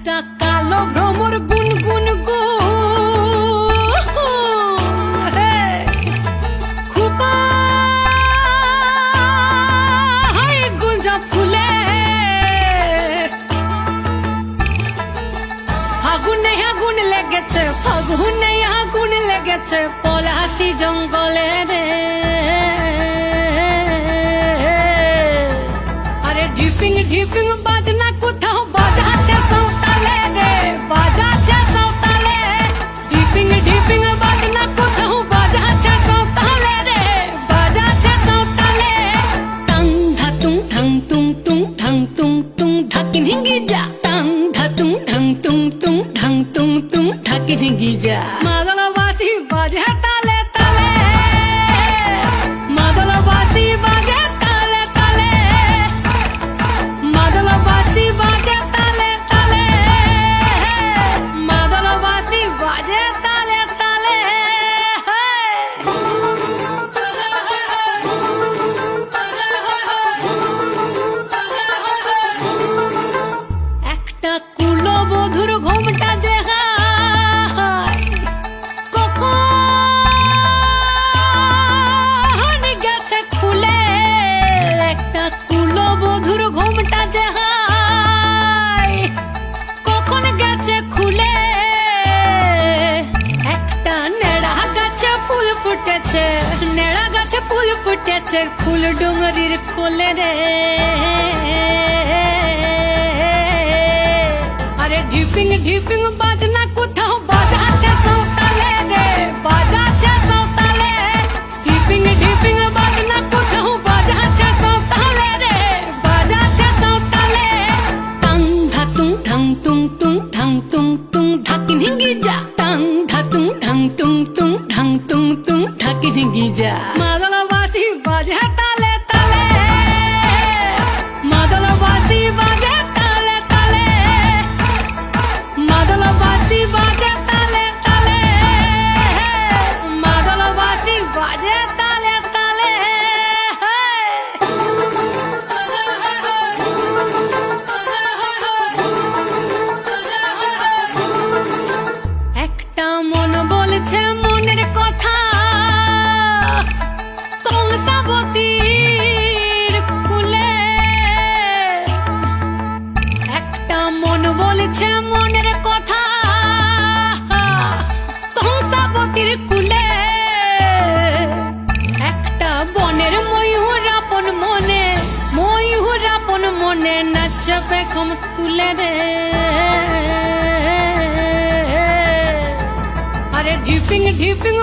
একটা কালো ভ্রমর গুনগুন গো খুপা গুঞ্জা ফুলে আগুন লেগেছে ফাগুনে আগুন লেগেছে পলাশি জঙ্গলে রে আরে ঢিপিং ঢিপিং বাজনা কোথাও বাজাচ্ছে সাঁওতালে রে বাজাচ্ছে সাঁওতালে ঢিপিং ঢিপিং বাজনা কোথাও বাজাচ্ছে সাঁওতালে রে বাজাচ্ছে সাঁওতালে টাং ধাতুং ঠাং তুং তুং ঠাং তুং তুং ধাকিন হিঙ্গি যা টাং ধাতুং ঠাং তুং তুং ঠাং তুং তুং ধাকিন হিঙ্গি যা মাদলবাসী বাজে তালে তালে মাদলবাসী বাজে তালে তালে মাদলবাসী বাজে তালে তালে মাদলবাসী বাজে তালে তালে একটা কুলবধূর ঘোমটা যে কখন গেছে খুলে একটা কুলবধূর ঘোমটা যে কখন গেছে খুলে একটা নেড়া গাছে ফুল ফুটেছে নেড়া গাছে ফুল ফুটেছে ফুল ডুঙরির কোলে রে আরে ঢিপিং ঢিপিং বাজনা কোথাও বাজাচ্ছে সাঁওতালে রে বাজাচ্ছে সাঁওতালে ঢিপিং ঢিপিং বাজনা কোথাও বাজাচ্ছে সাঁওতালে রে বাজাচ্ছে সাঁওতালে টাং ধাতুং ঠাং তুং তুং ঠাং তুং তুং ধাকিন হিঙ্গি যা টাং ধাতুং ঠাং তুং তুং ঠাং তুং তুং ধাকিন হিঙ্গি যা মাদলবাসী বাজে তালে তালে মাদলবাসী বাজে তালে তালে মাদলবাসী বাজে তালে তালে মাদলবাসী বাজে তালে তালে একটা মন বলছে মনের কথা কংসাবতীর কুলে একটা মন বলছে মনের কথা কংসাবতীর কুলে একটা বনের ময়ূর আপন মনে নাচবে কম তুলে রে আরে ঢিপিং ঢিপিং